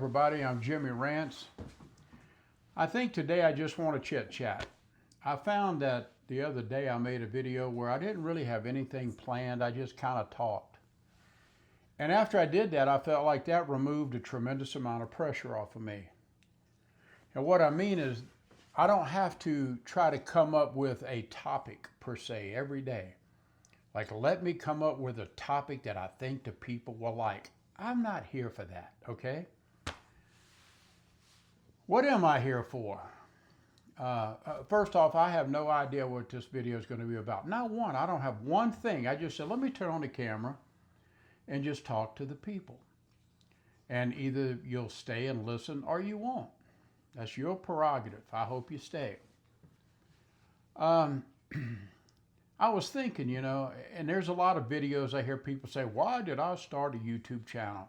Everybody, I'm Jimmy Rance. I think today I just want to chit chat. I found that the other day I made a video where I didn't really have anything planned. I just kind of talked. And after I did that, I felt like that removed a tremendous amount of pressure off of me. And what I mean is, I don't have to try to come up with a topic per se every day. Like, let me come up with a topic that I think the people will like. I'm not here for that, okay? What am I here for? First off, I have no idea what this video is going to be about. Not one. I don't have one thing. I just said, let me turn on the camera and just talk to the people. And either you'll stay and listen or you won't. That's your prerogative. I hope you stay. I was thinking, and there's a lot of videos I hear people say, why did I start a YouTube channel?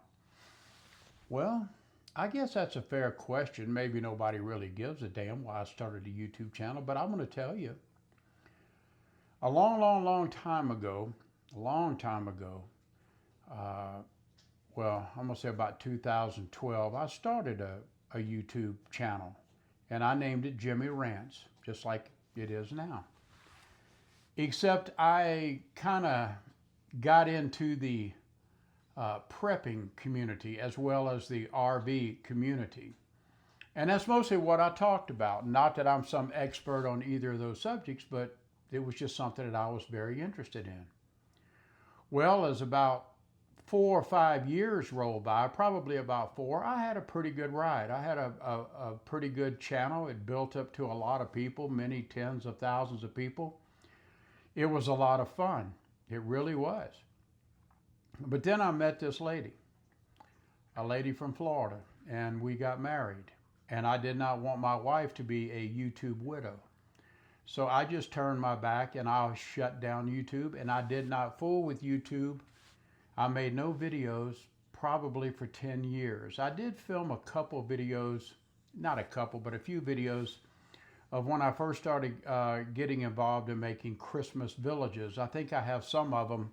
Well, I guess that's a fair question. Maybe nobody really gives a damn why I started a YouTube channel, but I'm going to tell you. A long time ago, well, I'm going to say about 2012, I started a YouTube channel, and I named it Jimmy Rance, just like it is now. Except I kind of got into the prepping community as well as the RV community. And that's mostly what I talked about. Not that I'm some expert on either of those subjects, but it was just something that I was very interested in. Well, as about 4 or 5 years rolled by, probably about 4, I had a pretty good ride. I had a pretty good channel. It built up to a lot of people, many tens of thousands of people. It was a lot of fun. It really was. But then I met this lady, a lady from Florida, and we got married. And I did not want my wife to be a YouTube widow. So I just turned my back and I shut down YouTube, and I did not fool with YouTube. I made no videos probably for 10 years. I did film a couple videos, not a couple, but a few videos of when I first started getting involved in making Christmas villages. I think I have some of them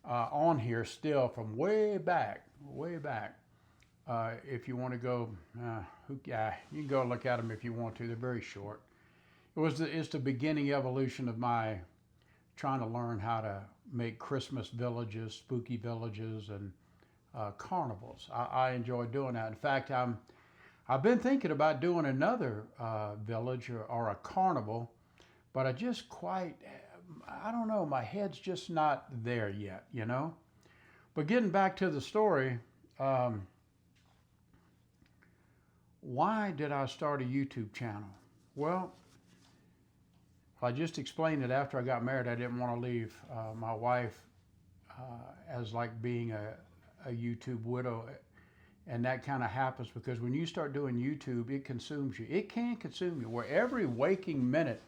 on here still from way back. If you want to go, you can go look at them if you want to. They're very short. It's the beginning evolution of my trying to learn how to make Christmas villages, spooky villages, and carnivals. I enjoy doing that. In fact, I've been thinking about doing another village or a carnival, but I don't know, my head's just not there yet, But getting back to the story, why did I start a YouTube channel? Well, I just explained that after I got married, I didn't want to leave my wife as like being a YouTube widow. And that kind of happens because when you start doing YouTube, it consumes you. It can consume you. Where every waking minute,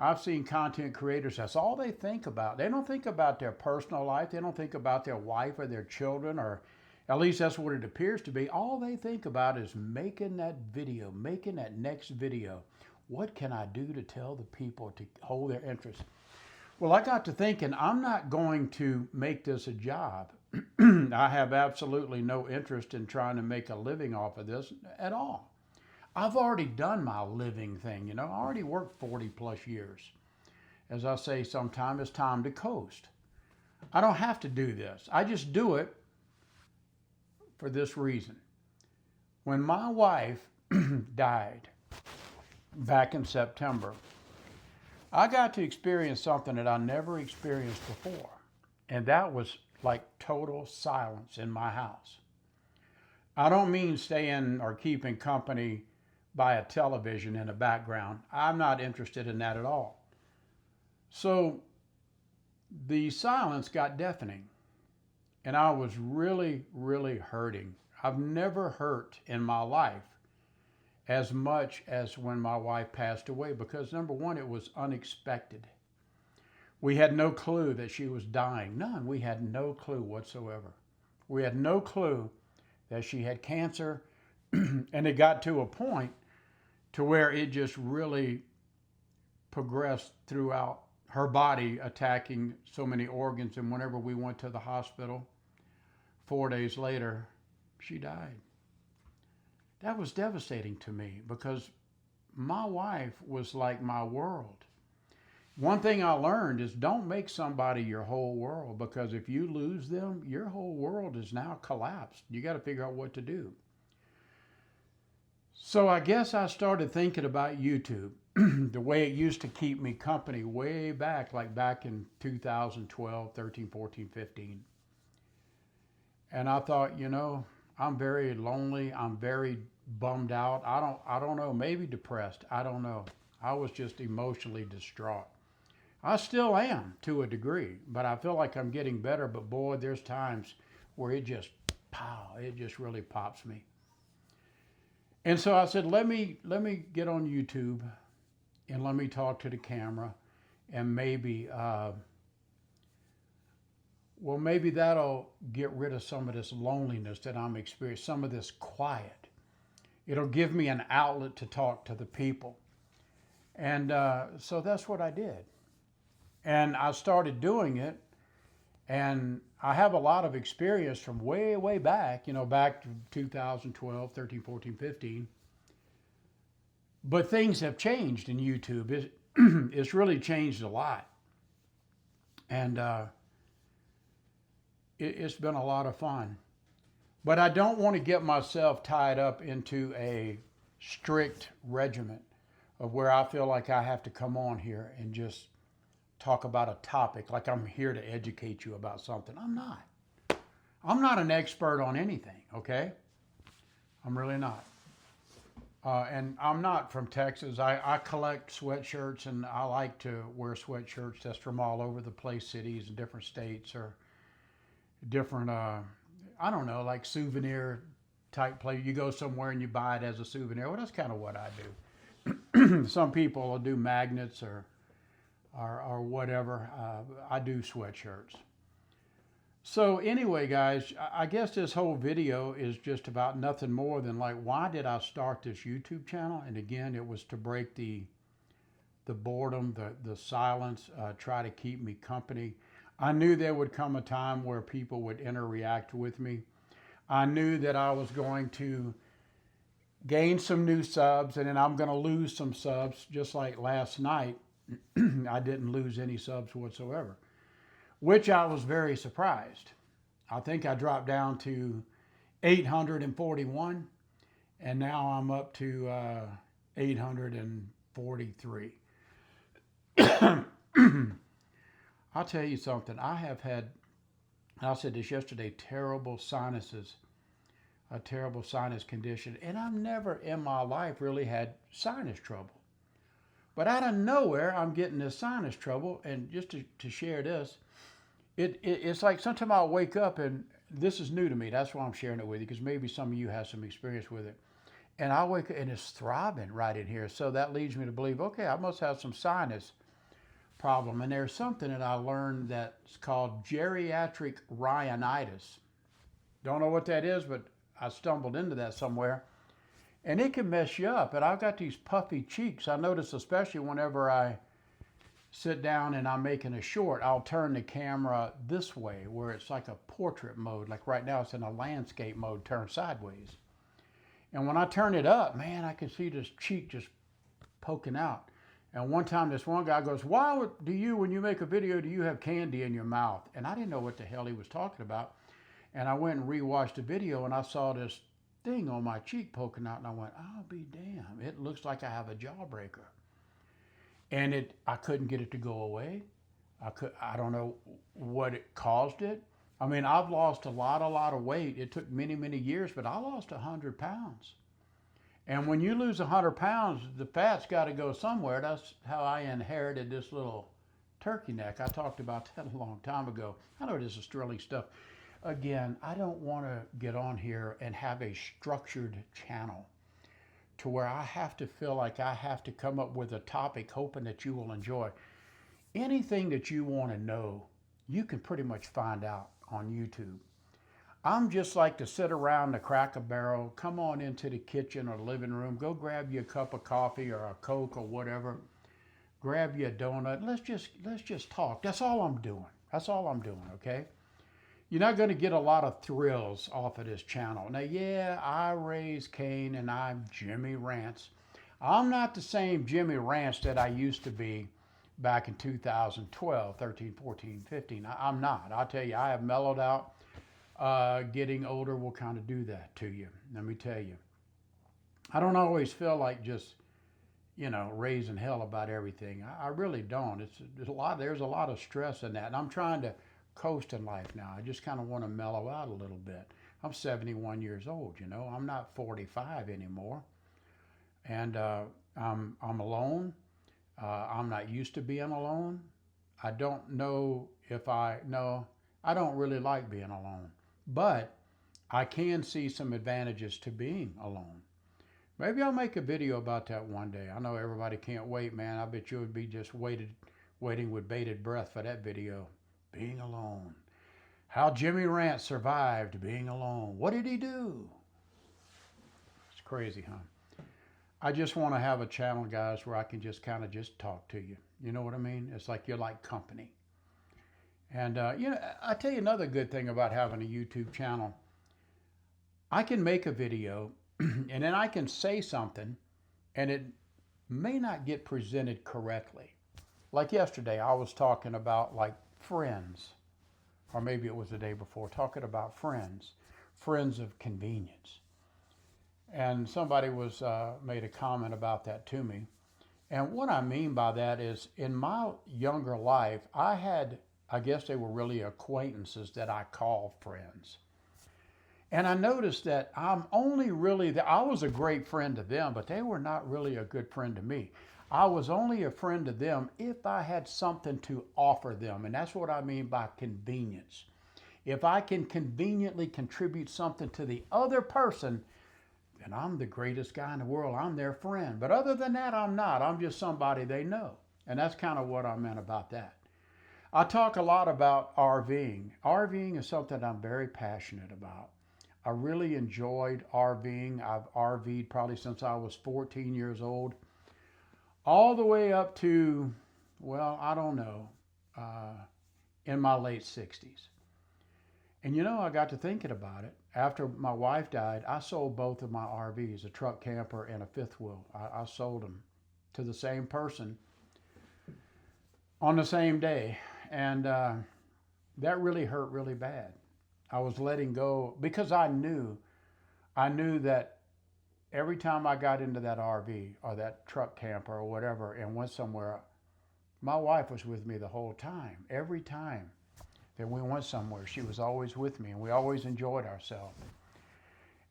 I've seen content creators, that's all they think about. They don't think about their personal life. They don't think about their wife or their children, or at least that's what it appears to be. All they think about is making that video, making that next video. What can I do to tell the people to hold their interest? Well, I got to thinking, I'm not going to make this a job. I have absolutely no interest in trying to make a living off of this at all. I've already done my living thing, I already worked 40 plus years. As I say sometimes, it's time to coast. I don't have to do this. I just do it for this reason. When my wife died back in September, I got to experience something that I never experienced before. And that was like total silence in my house. I don't mean staying or keeping company by a television in the background. I'm not interested in that at all. So the silence got deafening, and I was really hurting. I've never hurt in my life as much as when my wife passed away, because number one, it was unexpected. We had no clue that she was dying. None. We had no clue whatsoever. We had no clue that she had cancer, and it got to a point to where it just really progressed throughout her body, attacking so many organs. And whenever we went to the hospital, 4 days later, she died. that was devastating to me because my wife was like my world. One thing I learned is don't make somebody your whole world, because if you lose them, your whole world is now collapsed. You got to figure out what to do. So I guess I started thinking about YouTube the way it used to keep me company way back, like back in 2012, 13, 14, 15. And I thought, I'm very lonely. I'm very bummed out. I don't know, maybe depressed. I don't know. I was just emotionally distraught. I still am to a degree, but I feel like I'm getting better. But boy, there's times where it just, pow, it just really pops me. And so I said, let me get on YouTube and let me talk to the camera, and maybe that'll get rid of some of this loneliness that I'm experiencing, some of this quiet. It'll give me an outlet to talk to the people. And so that's what I did. And I started doing it, and I have a lot of experience from way, way back, back to 2012, 13, 14, 15. But things have changed in YouTube. It's really changed a lot. And it's been a lot of fun. But I don't want to get myself tied up into a strict regimen of where I feel like I have to come on here and just talk about a topic, like I'm here to educate you about something. I'm not. I'm not an expert on anything, okay? I'm really not. And I'm not from Texas. I collect sweatshirts, and I like to wear sweatshirts that's from all over the place, cities and different states, or different, I don't know, like souvenir type place. You go somewhere and you buy it as a souvenir. Well, that's kind of what I do. Some people will do magnets or whatever. I do sweatshirts. So anyway, guys, I guess this whole video is just about nothing more than like, why did I start this YouTube channel? And again, it was to break the boredom, the silence, try to keep me company. I knew there would come a time where people would interact with me. I knew that I was going to gain some new subs, and then I'm going to lose some subs, just like last night. I didn't lose any subs whatsoever, which I was very surprised. I think I dropped down to 841, and now I'm up to 843. I'll tell you something. I have had, I said this yesterday, terrible sinuses, a terrible sinus condition, and I've never in my life really had sinus trouble. But out of nowhere, I'm getting this sinus trouble, and just to share this, it's like sometimes I'll wake up, and this is new to me. That's why I'm sharing it with you, because maybe some of you have some experience with it. And I wake up, and it's throbbing right in here. So that leads me to believe, okay, I must have some sinus problem. And there's something that I learned that's called geriatric rhinitis. Don't know what that is, but I stumbled into that somewhere. And it can mess you up. And I've got these puffy cheeks. I notice especially whenever I sit down and I'm making a short, I'll turn the camera this way where it's like a portrait mode. Like right now it's in a landscape mode, turned sideways. And when I turn it up, man, I can see this cheek just poking out. And one time this one guy goes, why do you, when you make a video, do you have candy in your mouth? And I didn't know what the hell he was talking about. And I went and rewatched the video, and I saw this thing on my cheek poking out, and I went, I'll be damned. It looks like I have a jawbreaker. And I couldn't get it to go away. I don't know what it caused it. I mean, I've lost a lot of weight. It took many, many years, but I lost 100 pounds. And when you lose 100 pounds, the fat's got to go somewhere. That's how I inherited this little turkey neck. I talked about that a long time ago. I know this is sterling stuff. Again, I don't want to get on here and have a structured channel to where I have to feel like I have to come up with a topic hoping that you will enjoy. Anything that you want to know, you can pretty much find out on YouTube. I'm just like to sit around the Cracker Barrel, come on into the kitchen or the living room, go grab you a cup of coffee or a Coke or whatever, grab you a donut, let's just talk. That's all I'm doing. That's all I'm doing, okay? you're not going to get a lot of thrills off of this channel. Now, yeah, I raised Cain and I'm Jimmy Rants. I'm not the same Jimmy Rants that I used to be back in 2012, 13, 14, 15. I'm not. I'll tell you, I have mellowed out. Getting older will kind of do that to you. Let me tell you. I don't always feel like just, raising hell about everything. I really don't. There's a lot of stress in that. And I'm trying to coast in life now. I just kind of want to mellow out a little bit. I'm 71 years old, I'm not 45 anymore. And I'm alone. I'm not used to being alone. I don't know if no, I don't really like being alone. But I can see some advantages to being alone. Maybe I'll make a video about that one day. I know everybody can't wait, man. I bet you would be just waiting with bated breath for that video. Being alone. How Jimmy Rant survived being alone. What did he do? It's crazy, huh? I just want to have a channel, guys, where I can just kind of just talk to you. You know what I mean? It's like you're like company. And, I tell you another good thing about having a YouTube channel. I can make a video and then I can say something and it may not get presented correctly. Like yesterday, I was talking about like friends, or maybe it was the day before, talking about friends of convenience. And somebody made a comment about that to me. And what I mean by that is in my younger life, I guess they were really acquaintances that I call friends. And I noticed that I was a great friend to them, but they were not really a good friend to me. I was only a friend to them if I had something to offer them. And that's what I mean by convenience. If I can conveniently contribute something to the other person, then I'm the greatest guy in the world. I'm their friend. But other than that, I'm not. I'm just somebody they know. And that's kind of what I meant about that. I talk a lot about RVing. RVing is something I'm very passionate about. I really enjoyed RVing. I've RV'd probably since I was 14 years old, all the way up to, well, I don't know, in my late 60s. And I got to thinking about it. After my wife died, I sold both of my RVs, a truck camper and a fifth wheel. I sold them to the same person on the same day. And that really hurt really bad. I was letting go because I knew that every time I got into that RV or that truck camper or whatever and went somewhere, my wife was with me the whole time. Every time that we went somewhere, she was always with me, and we always enjoyed ourselves.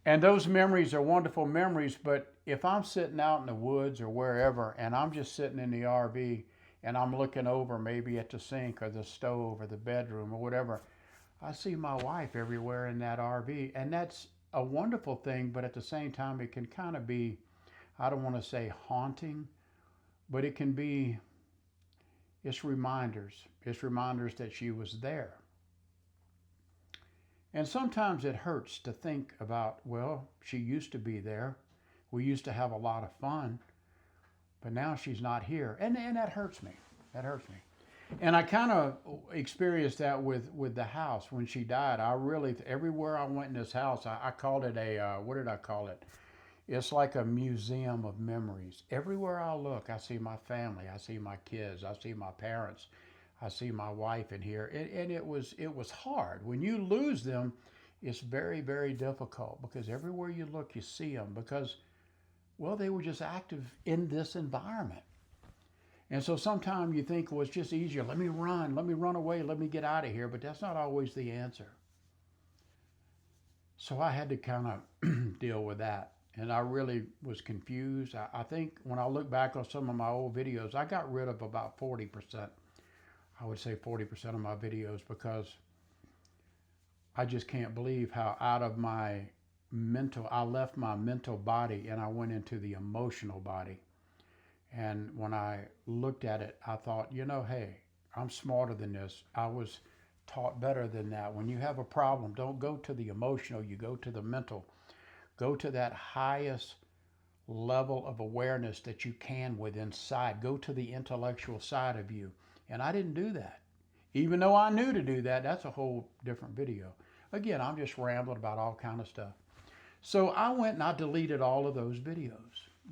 And those memories are wonderful memories, but if I'm sitting out in the woods or wherever and I'm just sitting in the RV and I'm looking over maybe at the sink or the stove or the bedroom or whatever, I see my wife everywhere in that RV, and that's a wonderful thing, but at the same time, it can kind of be, I don't want to say haunting, but it can be, it's reminders. It's reminders that she was there. And sometimes it hurts to think about, well, she used to be there. We used to have a lot of fun, but now she's not here. And that hurts me. That hurts me. And I kind of experienced that with the house when she died. Everywhere I went in this house, I called it what did I call it? It's like a museum of memories. Everywhere I look, I see my family, I see my kids, I see my parents, I see my wife in here. And it was hard. When you lose them, it's very, very difficult because everywhere you look, you see them because, well, they were just active in this environment. And so sometimes you think, well, it's just easier. Let me run away, let me get out of here. But that's not always the answer. So I had to kind of deal with that. And I really was confused. I think when I look back on some of my old videos, I got rid of about 40%. I would say 40% of my videos because I just can't believe how out of I left my mental body and I went into the emotional body. And when I looked at it, I thought, hey, I'm smarter than this. I was taught better than that. When you have a problem, don't go to the emotional, you go to the mental. Go to that highest level of awareness that you can with inside. Go to the intellectual side of you. And I didn't do that. Even though I knew to do that, that's a whole different video. Again, I'm just rambling about all kind of stuff. So I went and I deleted all of those videos.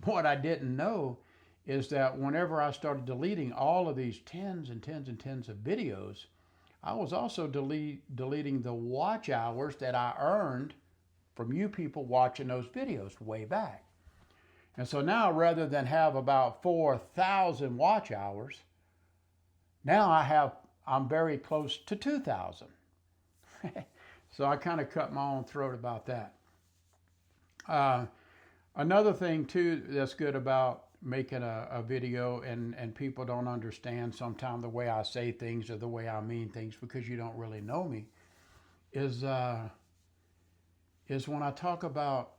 What I didn't know is that whenever I started deleting all of these tens and tens and tens of videos, I was also deleting the watch hours that I earned from you people watching those videos way back. And so now rather than have about 4,000 watch hours, now I'm very close to 2,000. So I kind of cut my own throat about that. Another thing too that's good about making a video and people don't understand sometimes the way I say things or the way I mean things because you don't really know me is when I talk about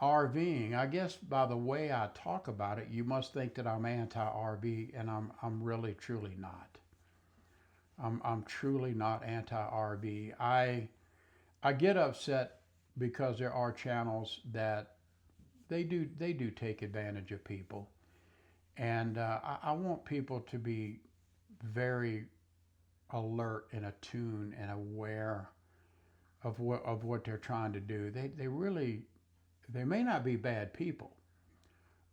RVing. I guess by the way I talk about it, you must think that I'm anti-RV, and I'm really truly not. I'm truly not anti-RV. I get upset because there are channels that they do take advantage of people, and I want people to be very alert and attuned and aware of what they're trying to do. They may not be bad people,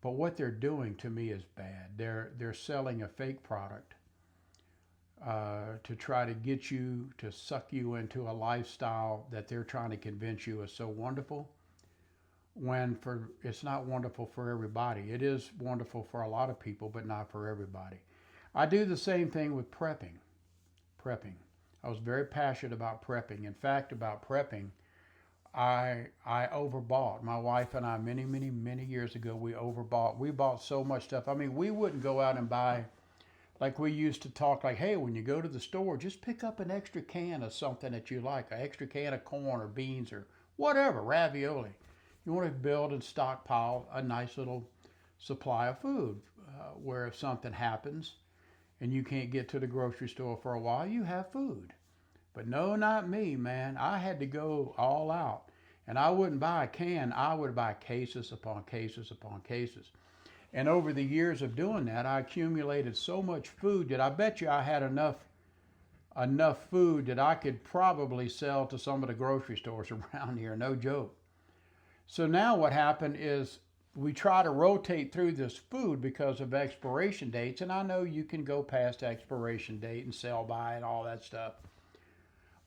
but what they're doing to me is bad. They're selling a fake product to try to get you to suck you into a lifestyle that they're trying to convince you is so wonderful. When it's not wonderful for everybody. It is wonderful for a lot of people, but not for everybody. I do the same thing with prepping. Prepping. I was very passionate about prepping. In fact, about prepping, I overbought. My wife and I, many years ago, we overbought. We bought so much stuff. I mean, we wouldn't go out and buy, like we used to talk like, hey, when you go to the store, just pick up an extra can of something that you like, an extra can of corn or beans or whatever, ravioli. You want to build and stockpile a nice little supply of food where if something happens and you can't get to the grocery store for a while, you have food. But no, not me, man. I had to go all out. And I wouldn't buy a can. I would buy cases upon cases upon cases. And over the years of doing that, I accumulated so much food that I bet you I had enough food that I could probably sell to some of the grocery stores around here. No joke. So now what happened is we try to rotate through this food because of expiration dates. And I know you can go past expiration date and sell by and all that stuff.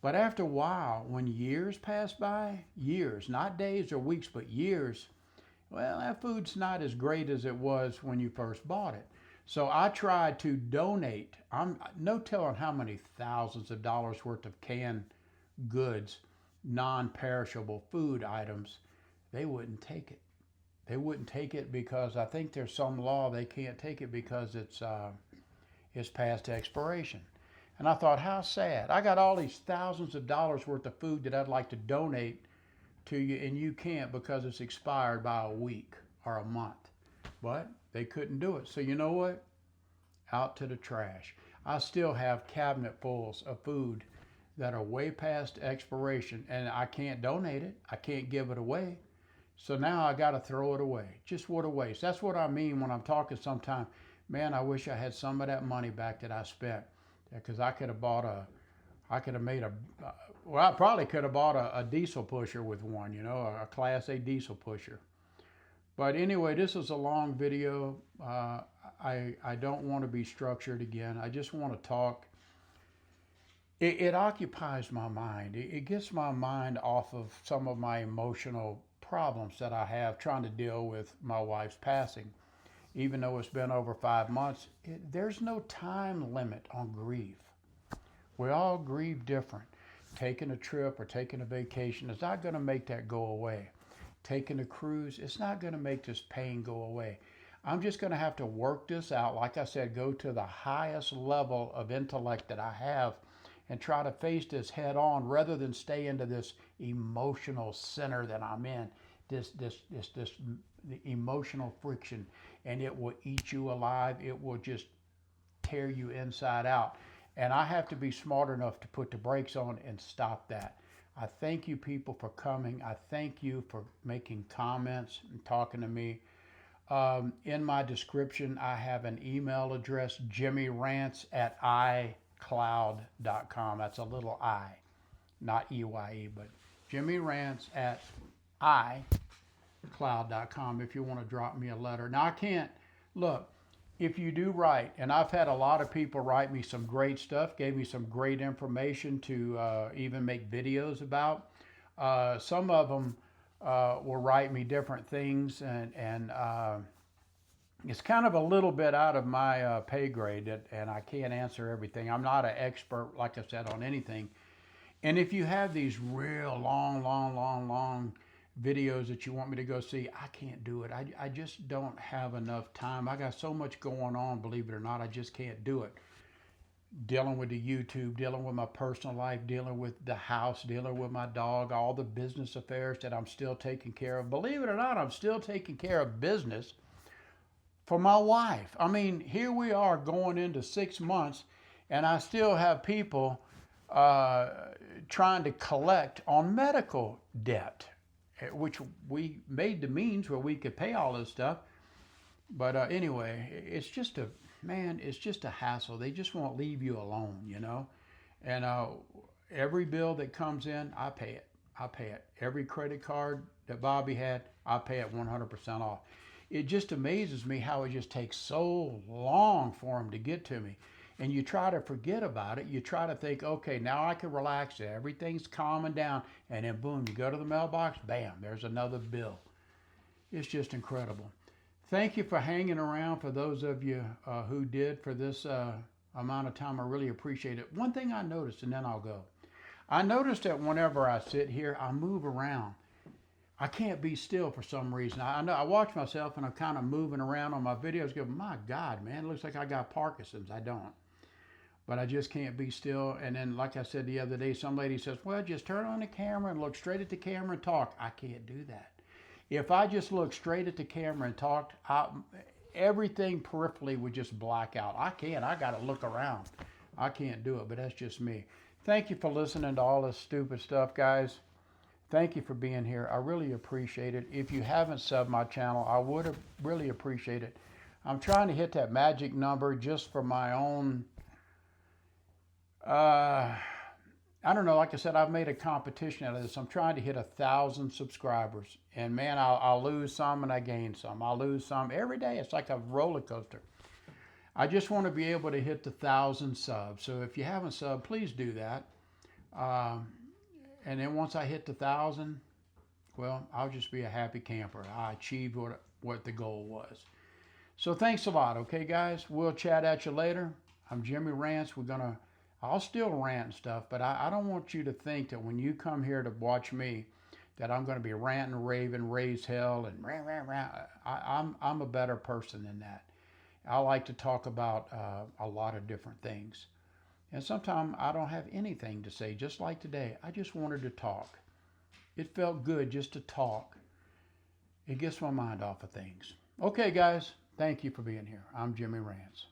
But after a while, when years pass by, years, not days or weeks, but years, well, that food's not as great as it was when you first bought it. So I tried to donate. I'm no telling how many thousands of dollars worth of canned goods, non-perishable food items. They wouldn't take it. They wouldn't take it because I think there's some law they can't take it because it's past expiration. And I thought, how sad. I got all these thousands of dollars worth of food that I'd like to donate to you, and you can't because it's expired by a week or a month. But they couldn't do it. So you know what? Out to the trash. I still have cabinetfuls of food that are way past expiration, and I can't donate it. I can't give it away. So now I got to throw it away. Just what a waste. That's what I mean when I'm talking sometimes. Man, I wish I had some of that money back that I spent. Because I could have made well, I probably could have bought a diesel pusher with one, a Class A diesel pusher. But anyway, this is a long video. I don't want to be structured again. I just want to talk. It occupies my mind. It gets my mind off of some of my emotional problems that I have trying to deal with my wife's passing. Even though it's been over 5 months, there's no time limit on grief. We all grieve different. Taking a trip or taking a vacation is not going to make that go away. Taking a cruise, it's not going to make this pain go away. I'm just going to have to work this out. Like I said, go to the highest level of intellect that I have and try to face this head on rather than stay into this emotional center that I'm in, this the emotional friction, and it will eat you alive. It will just tear you inside out. And I have to be smart enough to put the brakes on and stop that. I thank you people for coming. I thank you for making comments and talking to me. In my description, I have an email address, jimmyrants@i iCloud.com. That's a little I, not EYE, but Jimmy Rants at iCloud.com if you want to drop me a letter. Now, I can't, look, if you do write, and I've had a lot of people write me some great stuff, gave me some great information to even make videos about. Some of them will write me different things, and it's kind of a little bit out of my pay grade, and I can't answer everything. I'm not an expert, like I said, on anything. And if you have these real long videos that you want me to go see, I can't do it. I just don't have enough time. I got so much going on, believe it or not, I just can't do it. Dealing with the YouTube, dealing with my personal life, dealing with the house, dealing with my dog, all the business affairs that I'm still taking care of. Believe it or not, I'm still taking care of business for my wife. I mean, here we are going into 6 months, and I still have people trying to collect on medical debt, which we made the means where we could pay all this stuff. But anyway, it's just a hassle. They just won't leave you alone, you know. And every bill that comes in, I pay it. Every credit card that Bobby had, I pay it 100% off. It just amazes me how it just takes so long for them to get to me. And you try to forget about it. You try to think, okay, now I can relax. Everything's calming down. And then boom, you go to the mailbox, bam, there's another bill. It's just incredible. Thank you for hanging around, for those of you who did for this amount of time. I really appreciate it. One thing I noticed, and then I'll go. I noticed that whenever I sit here, I move around. I can't be still for some reason. I know I watch myself and I'm kind of moving around on my videos. Go, my God, man, it looks like I got Parkinson's. I don't. But I just can't be still. And then, like I said the other day, some lady says, well, just turn on the camera and look straight at the camera and talk. I can't do that. If I just look straight at the camera and talked, everything peripherally would just black out. I can't. I got to look around. I can't do it, but that's just me. Thank you for listening to all this stupid stuff, guys. Thank you for being here. I really appreciate it. If you haven't subbed my channel, I would really appreciate it. I'm trying to hit that magic number just for my own... I don't know, like I said, I've made a competition out of this. I'm trying to hit 1,000 subscribers. And man, I'll lose some and I gain some. I'll lose some. Every day, it's like a roller coaster. I just want to be able to hit the 1,000 subs. So if you haven't subbed, please do that. And then once I hit the 1,000, well, I'll just be a happy camper. I achieved what the goal was. So thanks a lot, okay, guys? We'll chat at you later. I'm Jimmy Rants. I'll still rant and stuff, but I don't want you to think that when you come here to watch me that I'm going to be ranting, raving, raise hell, and rah, rah, rah. I'm a better person than that. I like to talk about a lot of different things. And sometimes I don't have anything to say, just like today. I just wanted to talk. It felt good just to talk. It gets my mind off of things. Okay, guys, thank you for being here. I'm Jimmy Rants.